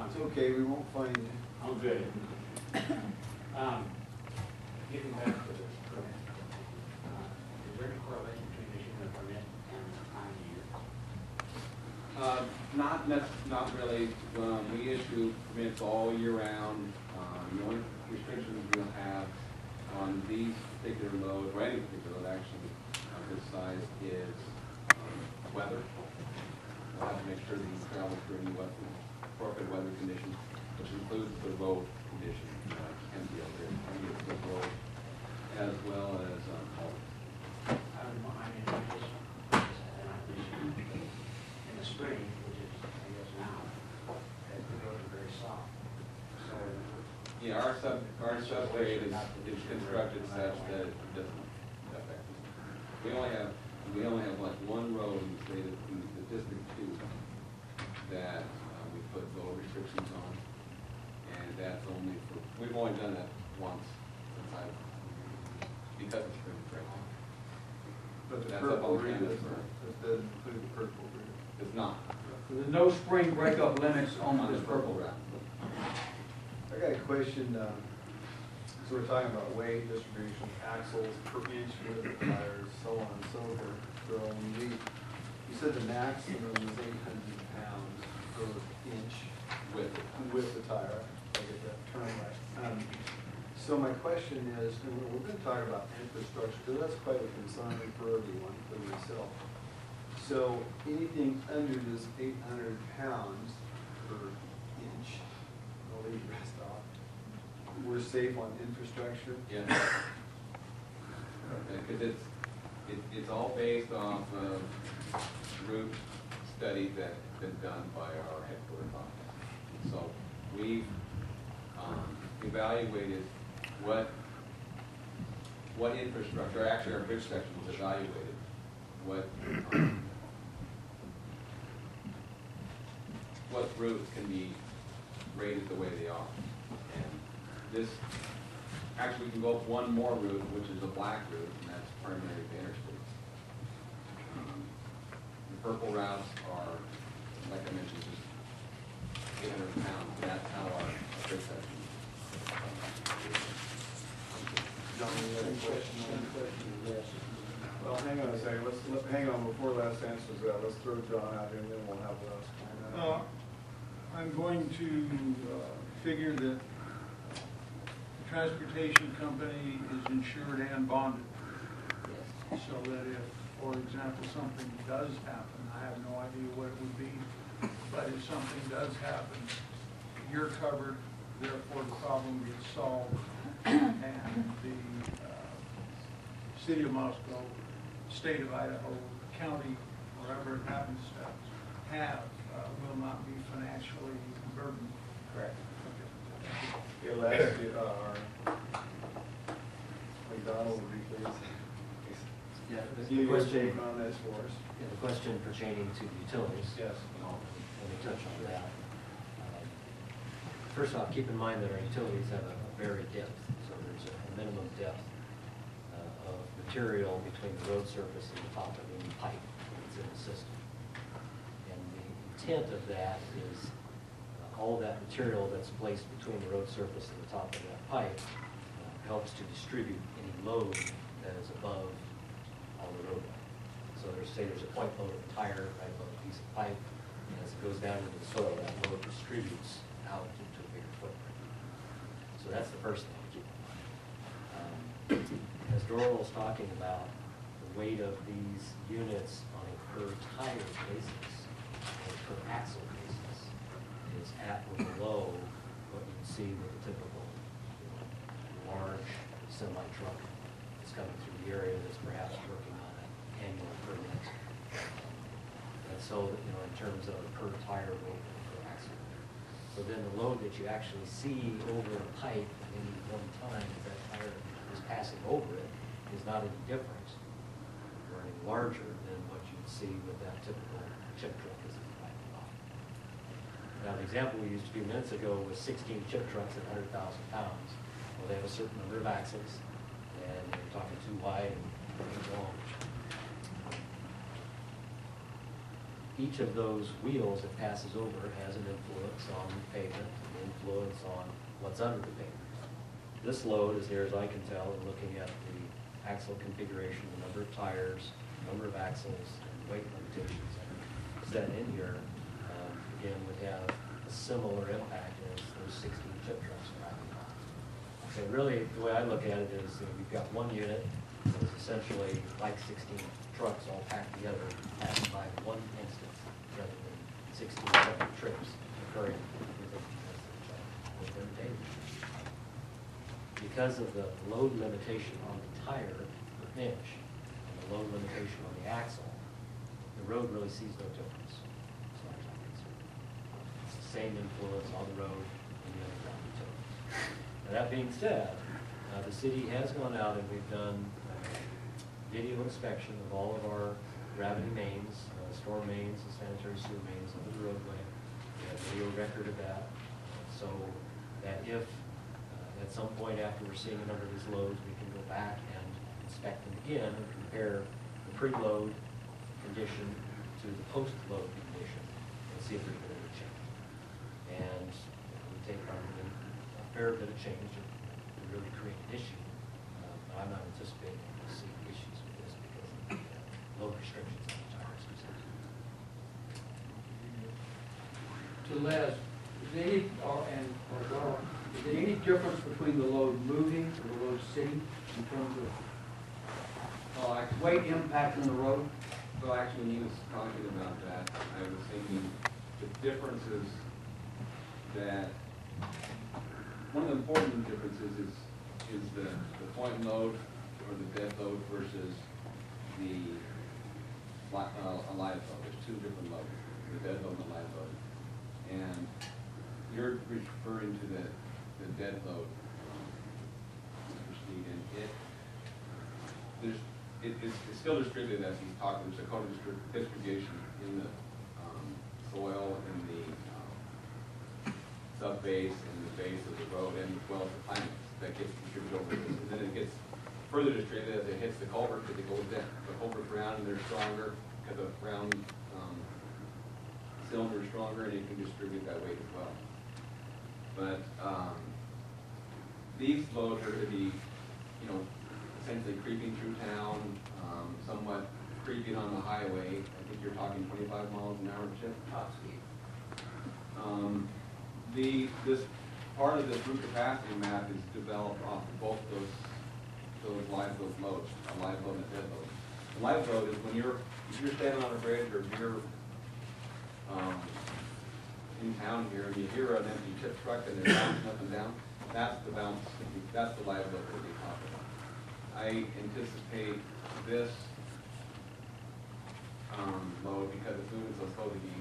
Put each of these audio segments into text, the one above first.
It's okay, we won't find you. I'm good. Getting back to this permit, is there any correlation between issuing a permit and the time of year? Not really. We issue permits all year round. The only restrictions we'll have on these particular loads, or any particular load actually, of this size is weather. We'll have to make sure that you travel through any appropriate weather conditions, which includes the road condition, can be out there, the road, as well as haulage. I mean, in the spring, which is, I guess now, the roads are very soft. So, Yeah, our subgrade is constructed such that it doesn't affect it. We only have like one road in the state of the District 2 that we put load restrictions on, and that's only for, we've only done that once since because it's spring break. But the That's purple up on read campus. doesn't include the purple read. It's not. So there's no spring breakup limits on On this the purple purple route. route. I got a question, so we're talking about weight distribution, axles per inch, width of tires, so on and so forth. So you said the maximum is 800 pounds per inch with the tire. I get that term right. So my question is, and we're going to talk about infrastructure, because that's quite a concern for everyone, including myself. So anything under this 800 pounds per inch, I'll leave the rest off, we're safe on infrastructure? Yeah. Because it's all based off of route studies that have been done by our headquarters office. So we've evaluated what infrastructure, actually our bridge section was evaluated, what routes can be rated the way they are. And this, actually we can go up one more route, which is a black route, and that's primary to interstate. The purple routes are, like I mentioned, just 800 pounds. That's how our bridge section. John, you have any question? Yes. Well, hang on a second, hang on, before Les answers that, let's throw John out here and then we'll have Les. I'm going to figure that the transportation company is insured and bonded. So that if, for example, something does happen, I have no idea what it would be, but if something does happen, you're covered, therefore the problem gets solved, and the city of Moscow, state of Idaho, county, wherever it happens to have, will not be financially burdened. correct. Yeah, Les, McDonald, would you please? Yeah, Give the your question, take on this for us. the question pertaining to the utilities. Yes. Let me touch on that. First off, keep in mind that our utilities have a varied depth, so there's a minimum depth of material between the road surface and the top of any pipe that's in the system. And the intent of that is all that material that's placed between the road surface and the top of that pipe helps to distribute any load that is above all the roadway. So there's a point load of a tire right above a piece of pipe, and as it goes down into the soil, that load distributes out into a bigger footprint. So that's the first thing to keep in mind. As Doral was talking about, the weight of these units on a per tire basis, or per axle basis, is at or below what you see with a typical large semi-truck that's coming through the area that's perhaps working on an annual permit. And so, in terms of per tire weight and per axle weight. So then the load that you actually see over a pipe at any one time as that tire is passing over it is not any different or any larger than what you'd see with that typical chip truck as it's driving off. Now, the example we used a few minutes ago was 16 chip trucks at 100,000 pounds. Well, they have a certain number of axles, and you're talking too wide and long. each of those wheels that passes over has an influence on the pavement, an influence on what's under the pavement. This load, as near as I can tell, in looking at the axle configuration, the number of tires, number of axles, and weight limitations set in here, again, would have a similar impact as those 16 chip trucks driving by. So really, the way I look at it is, you've got one unit that's essentially like 16 trucks all packed together, passing by one instance, rather than 16 separate trips occurring within days. Because of the load limitation on the tire per inch and the load limitation on the axle, the road really sees no difference, as far as I'm concerned. It's the same influence on the road and the underground utilities. Now, that being said, the city has gone out and we've done video inspection of all of our gravity mains, storm mains, and sanitary sewer mains under the roadway. We have video record of that, so that if at some point after we're seeing a number of these loads, we can go back and inspect them again and compare the pre-load condition to the post-load condition and see if there's been any change. And we take probably a fair bit of change to really create an issue. But I'm not anticipating to see issues with this because of the load restrictions on the tires. To Les, is there any, is there any difference between the load moving and the load sitting in terms of weight impact on the road? So actually, when he was talking about that, I was thinking the difference is that one of the important differences is the point load or the dead load versus the a live load. There's two different loads, the dead load and the live load. And you're referring to the dead load, Mr. Steed, and it's still distributed as he's talking. There's a cone distribution in the soil, in the sub-base, and the base of the road, and as well as the climates that gets distributed over this. And then it gets further distributed as it hits the culvert, because it goes in. The culvert's round and they're stronger, because the round cylinder is stronger, and you can distribute that weight as well. But these loads are to be, essentially creeping through town, somewhat creeping on the highway. I think you're talking 25 miles an hour, Chip? Top speed. This part of this route capacity map is developed off of both those live load loads, a live load and a dead load. The live load is when if you're standing on a bridge or if you're in town here and you hear an empty chip truck and they're bouncing up and down, that's the live load that we talk about. I anticipate this load, because it's moving so slow, to be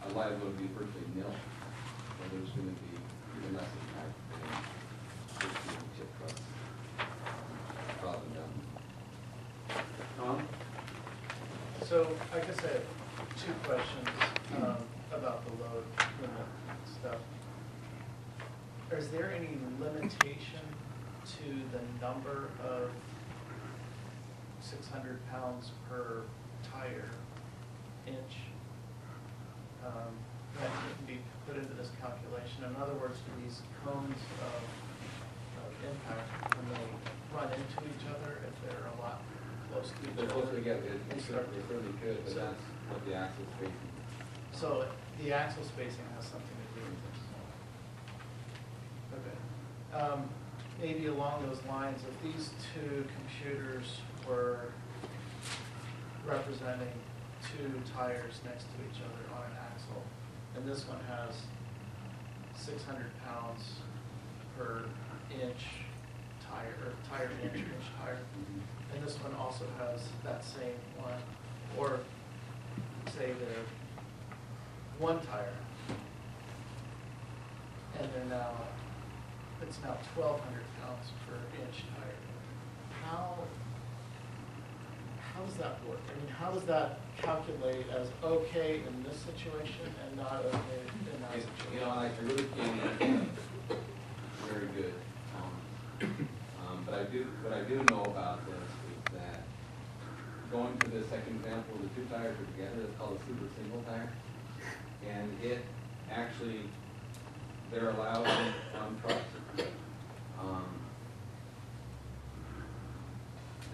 a live load to be virtually nil. So there's going to be even less impact than 16 chip trucks dropping down. Tom? So I guess I have two questions about the load limit stuff. Is there any limitation to the number of 600 pounds per tire inch that can be put into this calculation? In other words, do these cones of impact, when they run into each other, if they're a lot close to each The other? closer we get, it certainly could, but that's what the axle spacing. So the axle spacing has something to do with this. Okay. Maybe along those lines, if these two computers were representing two tires next to each other on an axle, and this one has 600 pounds per inch tire, or tire inch tire, and this one also has that same one, or say they're one tire, and they're now, it's now 1,200 pounds per inch tire. How does that work? I mean, how does that calculate as okay in this situation and not okay in that situation? I really can't answer that very good, Tom. But what I do know about this is that going to the second example, the two tires are together, it's called a super single tire. And it actually, they're allowed on trucks.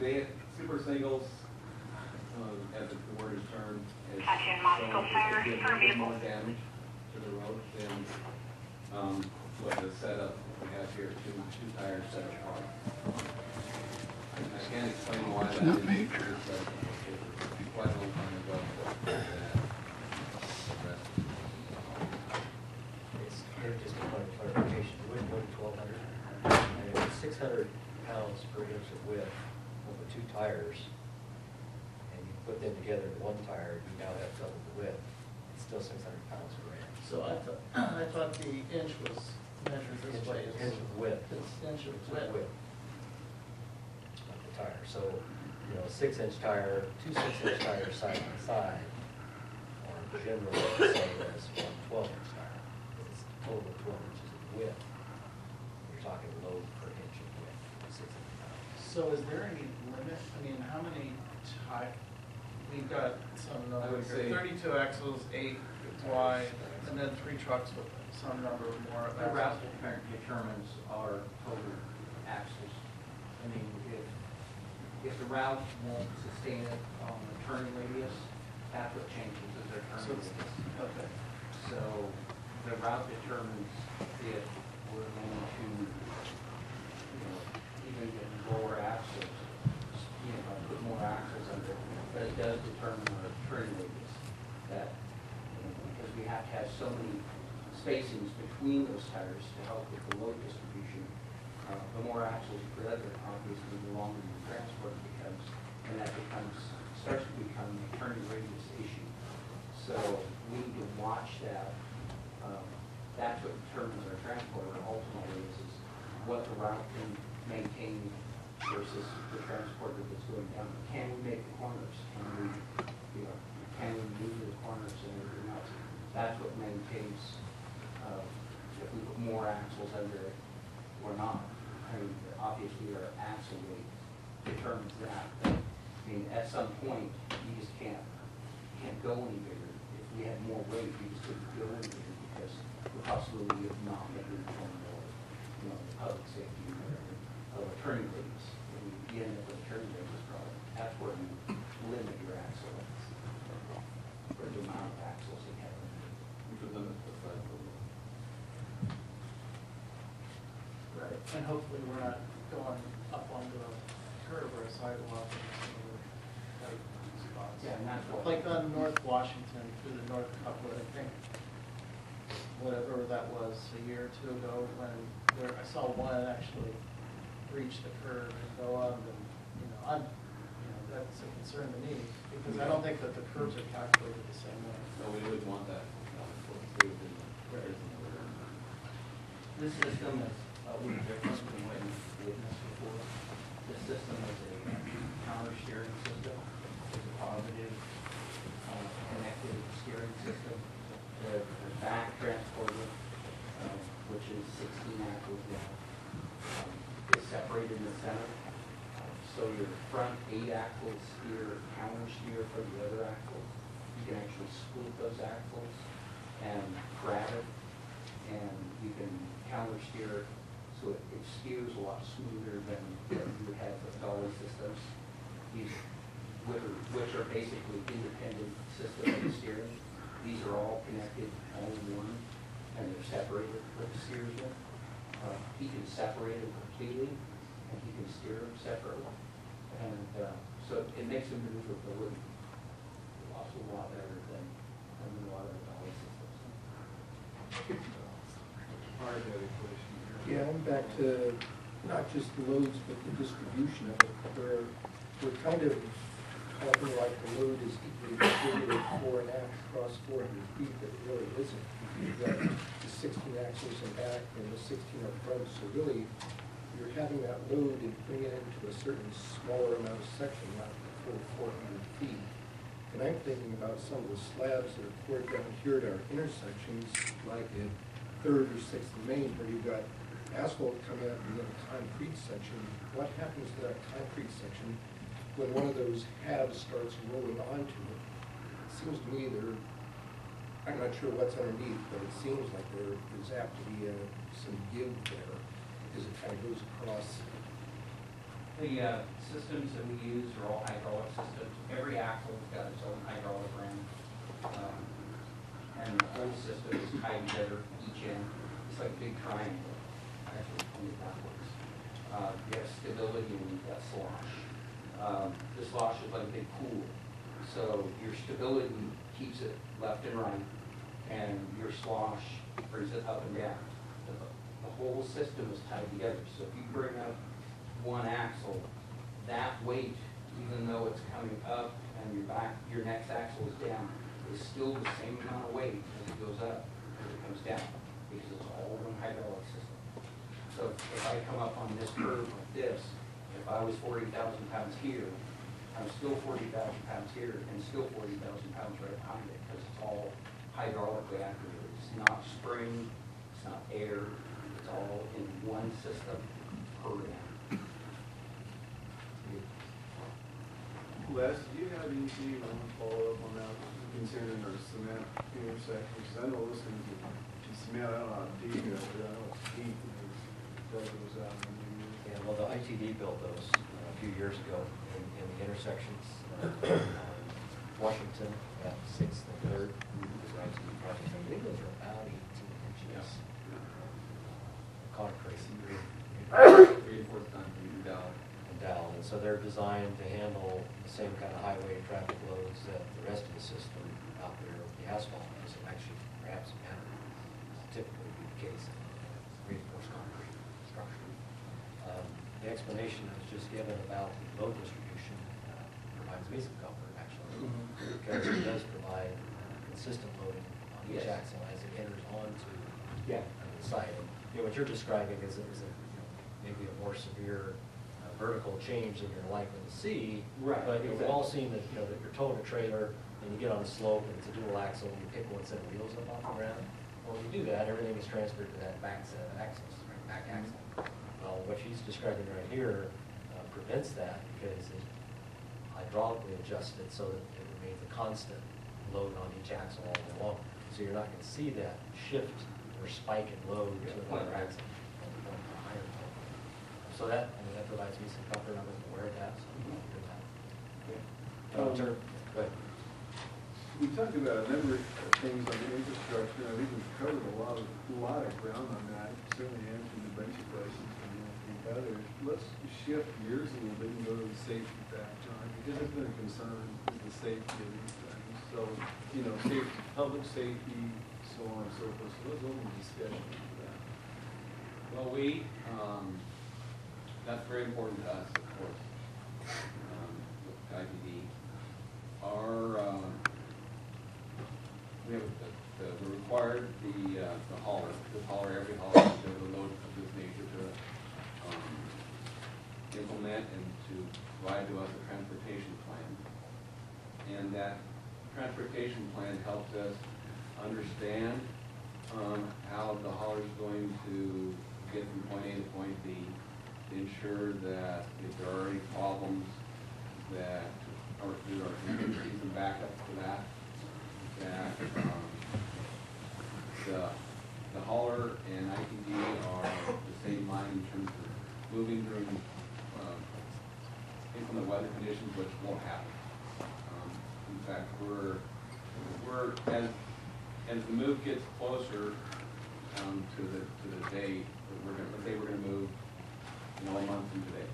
They, super singles, as the word is termed, is so it gives more damage to the road than what the setup we have here, two tires set apart. I can't explain why that is. It's quite a long time ago. It's, here, just a point of clarification, it wouldn't go to 1,200. And if it's 600 pounds per inch of width of the two tires, and you put them together in one tire, you now have double the width. It's still 600 pounds per inch. So I thought the inch was measured this way. Inch of width. It's inch of It's width. of the tire. So, you know, a 6-inch tire, two 6-inch tires side by side are generally the same as one 12-inch tire. It's a total of 12 inches of width. You're talking load per inch of width, 600 pounds. So is there any limit? I mean, how many we've got some I number would here, say- 32 axles, 8 wide, and then 3 trucks with some number more. The route determines our total axles. I mean, if the route won't sustain it on the turning radius, that's what changes is their So turning it's, radius. okay. So the route determines if we're going to, even get lower axles, put more axles under it. But it does determine our turning radius. That, because we have to have so many spacings between those tires to help with the load distribution. The more axles you put under, obviously, the longer your transport becomes, and that starts to become a turning radius issue. So we need to watch that. That's what determines our transporter ultimately is what the route can maintain versus the transporter that's going down. Can we make the corners? Can we move the corners and everything else? That's what maintains if we put more axles under it or not. I mean, obviously our axle weight determines that. But, I mean, at some point, you just can't go any bigger. If we had more weight, we just couldn't go any bigger because the possibility of not making it from the public safety of a turning radius. When you end up with a turning radius problem, that's where you limit your axle length, or the amount of axles you have. We could limit the size of the road. Right. And hopefully we're not going up onto a curb or a sidewalk in some of the tight spots. Yeah, and that's what. Like on North Washington, through the North Couplet, I think, whatever that was, a year or 2 ago, when I saw one actually reach the curb and go up, and, that's a concern to me, because I don't think that the curbs are calculated the same way. So we wouldn't want that. This system is a little different than what you've witnessed before. This system is a counter steering system. It's a positive connected steering system. The back transporter, which is 16 axles now, is separated in the center. So your front 8 axles steer counter steer from the other axles. You can actually split those axles and grab it, and you can counter steer, so it steers a lot smoother than you would have with dolly systems. These, which are basically independent systems of steering. These are all connected all in one, and they're separated with the steers in. He can separate them completely, and he can steer them separately. And so it makes them maneuverability a lot better than a lot of the dolly systems. Part of that equation here. Yeah, I'm back to not just the loads, but the distribution of it, where we're kind of talking like the load is equally distributed 4 and a half across 400 feet, but it really isn't. You've got the 16 axles in back and the 16 up front, so really, you're having that load and putting it into a certain smaller amount of section, not the full 400 feet. And I'm thinking about some of the slabs that are poured down here at our intersections, like at 3rd or 6th and Main, where you've got asphalt coming out and then a concrete section. What happens to that concrete section when one of those halves starts rolling onto it, it seems to me I'm not sure what's underneath, but it seems like there is apt to be some give there, because it kind of goes across. The systems that we use are all hydraulic systems. Every axle's got its own hydraulic ram. And the whole system is tied together, each end. It's like a big triangle, actually pointed backwards. You have stability and you've got slosh. The slosh is like a big pool. So your stability keeps it left and right, and your slosh brings it up and down. The whole system is tied together. So if you bring up one axle, that weight, even though it's coming up and your next axle is down, is still the same amount of weight as it goes up, as it comes down, because it's all one hydraulic system. So if I come up on this curve like this, if I was 40,000 pounds here, I'm still 40,000 pounds here and still 40,000 pounds right behind it, because it's all hydraulically activated. It's not spring, it's not air, it's all in one system per ram. Les, do you have anything you want to follow up on that concerning our cement intersection? Because I know this thing's cement, I don't know how deep it is, but I know it's deep. That goes out in the years. Yeah, well, the ITD built those a few years ago in the intersections. Washington at 6th and 3rd. I think those are about 18 inches. Concrete. 3/4 ton from Dow. And down, and so they're designed to handle the same kind of highway traffic loads that the rest of the system out there, the asphalt is. And actually, perhaps typically be the case in reinforced concrete structure. The explanation that was just given about the load distribution provides me some comfort, actually, because it does provide consistent loading on each Yes. axle as it enters onto Yeah. the site. And, what you're describing is maybe a more severe vertical change than you're likely to see. Right, But we've all exactly. seen that, that you're towing a trailer and you get on a slope and it's a dual axle and you pick one set of wheels up off the ground. Well, when you do that, everything is transferred to that back set of axles, right, back axle. Well, what she's describing right here prevents that because it's hydraulically adjusted so that it remains a constant load on each axle all day long. So you're not going to see that shift or spike in load to another axle from one to a higher point. So that provides me some comfort. I wasn't aware of that, so I'm not doing that. Go ahead. We talked about a number of things on the infrastructure. I think we've covered a lot of ground on that. Certainly answered a bunch of questions from the others. Let's shift gears a little bit and go to the safety fact, John, because it's been a concern is the safety of these things. So, safety, public safety, so on and so forth. So let's open the discussion for that. Well, that's very important to us, of course, with IPD. We're required the hauler, every hauler to have a load of this nature to implement and to provide to us a transportation plan. And that transportation plan helps us understand how the hauler is going to get from point A to point B, to ensure that if there are any problems that are through our contingencies and backup for that the hauler and ITD are the same line in terms of moving during inclement weather conditions, which won't happen. In fact, we're as the move gets closer to the date that let's say we're gonna move a month from today.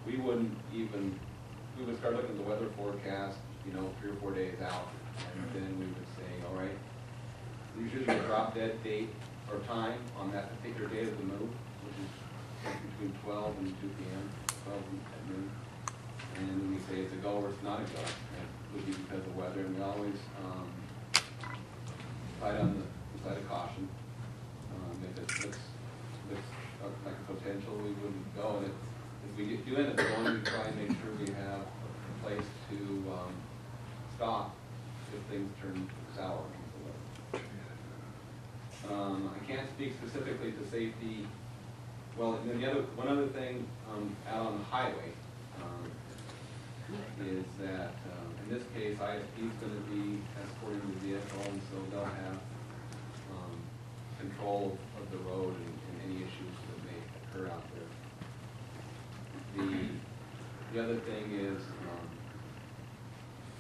We would start looking at the weather forecast, 3 or 4 days out, and then we would say, all right, usually we drop dead date or time on that particular day of the move, which is between 12 and 2 p.m., 12 at noon. And then we say it's a go or it's not a go. And it would be because of weather, and we always fight on the side of caution. If it looks like a potential, we wouldn't go. And if we do end up going, we try and make sure we have a place to stop if things turn sour. I can't speak specifically to safety. Well, and then one other thing out on the highway, is that, in this case, ISP is gonna be escorting the vehicle, and so they'll have, control of the road and any issues that may occur out there. The other thing is,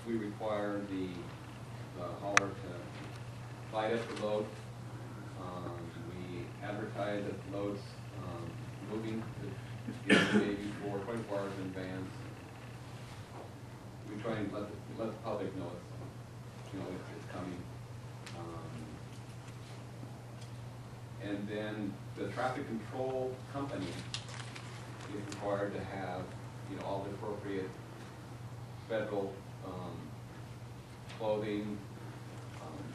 we require the hauler to light up the load. We advertise that the load's moving the day before, 24 hours in advance. We try and let the public know it's coming. And then the traffic control company is required to have, all the appropriate federal clothing,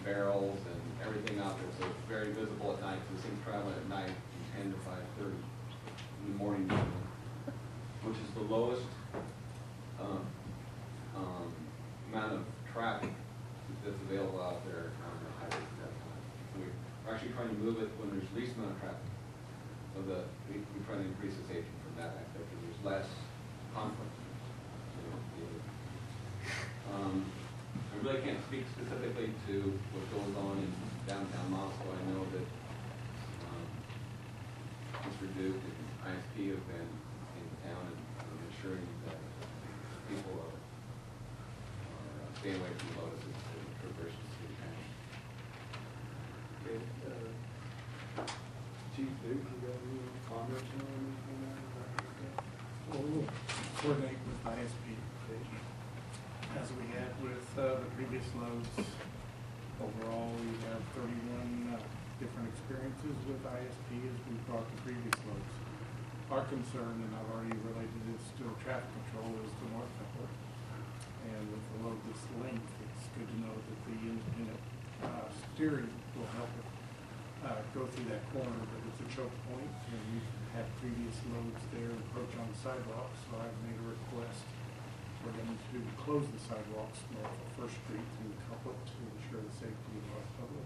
barrels, and everything out there, so it's very visible at night, because things travel at night from 10 to 5:30 in the morning, which is the lowest amount of traffic that's available out there on the highway at that time. We're actually trying to move it when there's least amount of traffic, so that we try to increase the safety from that aspect, and there's less conflict. I really can't speak specifically to what goes on in downtown Moscow. I know that Mr. Duke and ISP have been in town and ensuring that people are staying away from lotuses and traverse the city. Okay, Chief Duke, you got any comments on anything there? Well, we'll coordinate with ISP, as we had with the previous loads. Overall, we have 31 different experiences with ISP as we brought the previous loads. Our concern, and I've already related this to traffic control, is the north network. And with the load this length, it's good to know that the independent steering will help it go through that corner, but it's a choke point, and we've had previous loads there approach on the sidewalk, so I've made a request for them to close the sidewalks north of First Street through Couplet to ensure the safety of our public.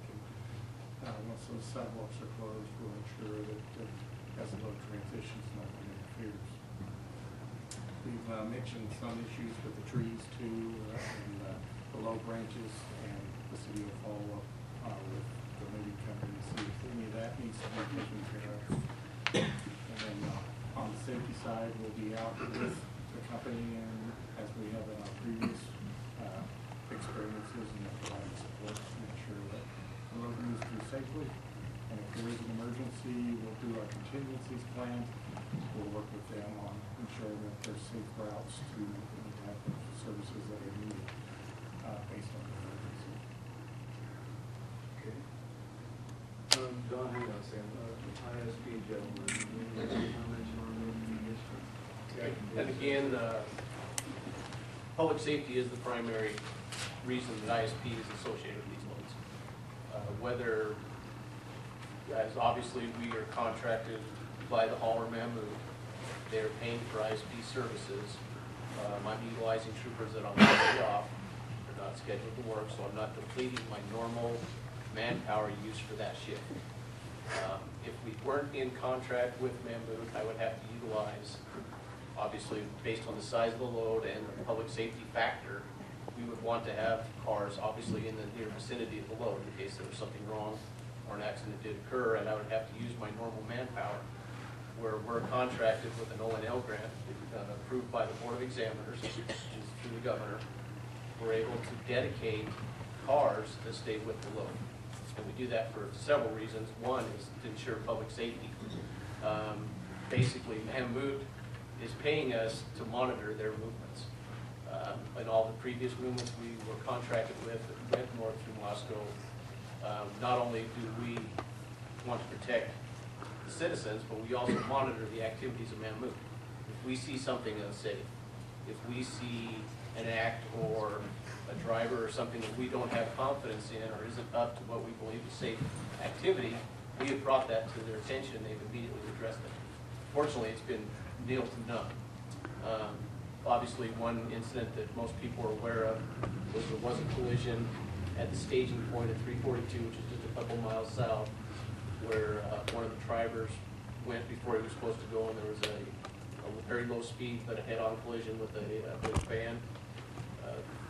And once those sidewalks are closed, we'll ensure that as the load transitions, nothing interferes. We've mentioned some issues with the trees too, and the low branches, and the city will follow up with the moving company to see if any of that needs to be taken care of. And then on the safety side, we'll be out with the company, and as we have in our previous experiences, and provide support to make sure that the road moves through safely. And if there is an emergency, we'll do our contingencies plan. We'll work with them on ensuring that there's safe routes to any type of services that are needed based on the emergency. Okay. Don, hang on a second. ISP gentleman, any comments on this? And again, public safety is the primary reason that ISP is associated with these loads. Whether, as obviously we are contracted by the hauler Mammoth, they're paying for ISP services. I'm utilizing troopers that I'm already off. They're not scheduled to work, so I'm not depleting my normal manpower use for that shift. If we weren't in contract with Mammoth, I would have to utilize, obviously based on the size of the load and the public safety factor, we would want to have cars obviously in the near vicinity of the load in case there was something wrong or an accident did occur, and I would have to use my normal manpower. Where we're contracted with an O&L grant approved by the Board of Examiners, which is through the governor, we're able to dedicate cars that stay with the load. And we do that for several reasons. One is to ensure public safety. Basically, Mammoth is paying us to monitor their movements. And all the previous movements we were contracted with that went north through Moscow, not only do we want to protect the citizens, but we also monitor the activities of Mammoth. If we see something unsafe, if we see an act or a driver or something that we don't have confidence in or isn't up to what we believe is safe activity, we have brought that to their attention. They've immediately addressed it. Fortunately, it's been nil to none. Obviously, one incident that most people are aware of was there was a collision at the staging point at 342, which is just a couple miles south, where one of the drivers went before he was supposed to go, and there was a a very low speed, but a head-on collision with a van,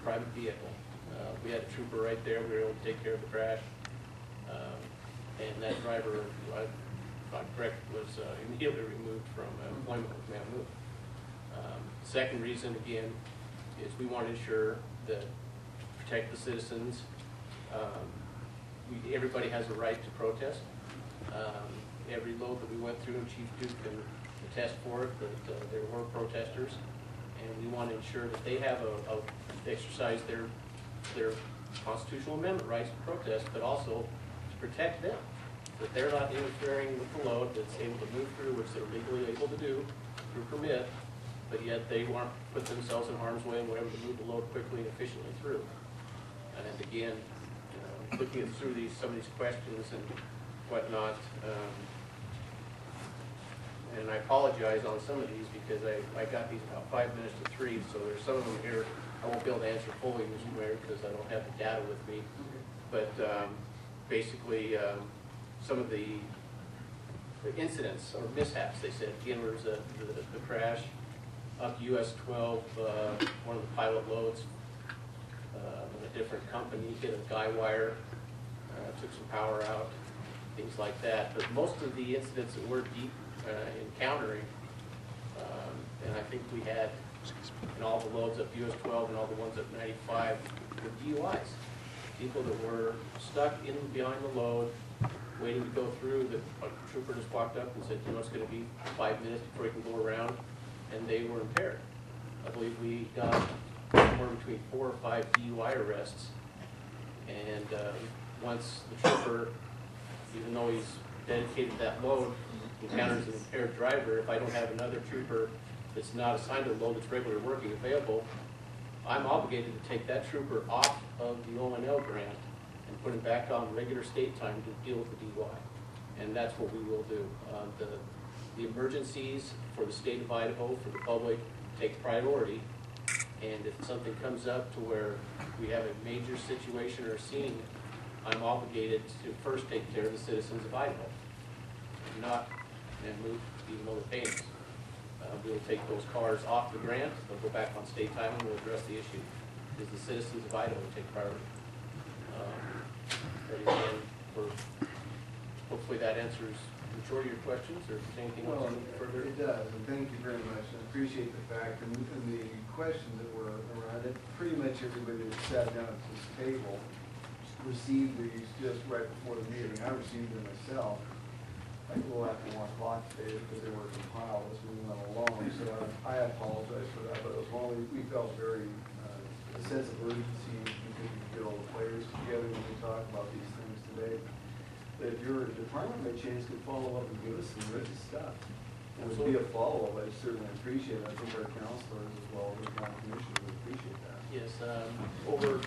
private vehicle. We had a trooper right there, we were able to take care of the crash. And that driver, if I'm correct, was immediately removed from employment with Megaload. Second reason, again, is we want to ensure that protect the citizens. Everybody has a right to protest. Every load that we went through, Chief Duke can attest for it, that there were protesters, and we want to ensure that they have exercise their constitutional amendment rights to protest, but also to protect them, that they're not interfering with the load, that's able to move through, which they're legally able to do through permit, but yet they want to put themselves in harm's way and whatever to move the load quickly and efficiently through. And again, looking through some of these questions and whatnot, and I apologize on some of these because I got these about 5 minutes to 3, so there's some of them here I won't be able to answer fully, Mr. Mayor, because I don't have the data with me. But basically, some of the incidents or mishaps, they said, again, there was the crash up US 12, one of the pilot loads of a different company hit a guy wire, took some power out, things like that. But most of the incidents that we're encountering, and I think we had in all the loads up US 12 and all the ones up 95, were DUIs. People that were stuck in behind the load, waiting to go through. The trooper just walked up and said, you know, it's going to be 5 minutes before you can go around, and they were impaired. I believe we got somewhere between 4 or 5 DUI arrests, and once the trooper, even though he's dedicated that load, encounters an impaired driver, if I don't have another trooper that's not assigned to the load that's regularly working available, I'm obligated to take that trooper off of the O&L grant and put him back on regular state time to deal with the DUI. And that's what we will do. The emergencies for the state of Idaho, for the public, take priority. And if something comes up to where we have a major situation or scene, I'm obligated to first take care of the citizens of Idaho, not and move, even though they're paying us. We'll take those cars off the grant, they'll go back on state time, and we'll address the issue. Because the citizens of Idaho take priority. But again, hopefully that answers the majority of your questions, or if there's anything else Well, you need further. it does, and thank you very much. I appreciate the fact, and the questions that were around it, pretty much everybody that sat down at this table received these just right before the meeting. I received them myself, like a little after 1 o'clock today, because they were compiled as we went along. So I apologize for that, but it was one we felt very a sense of urgency because we get all the players together when we talk about these things today. That if your department by chance could follow up and give us some written stuff, it would be a follow-up. I certainly appreciate it. I think our counselors as well as the county commissioners would appreciate that. Yes, over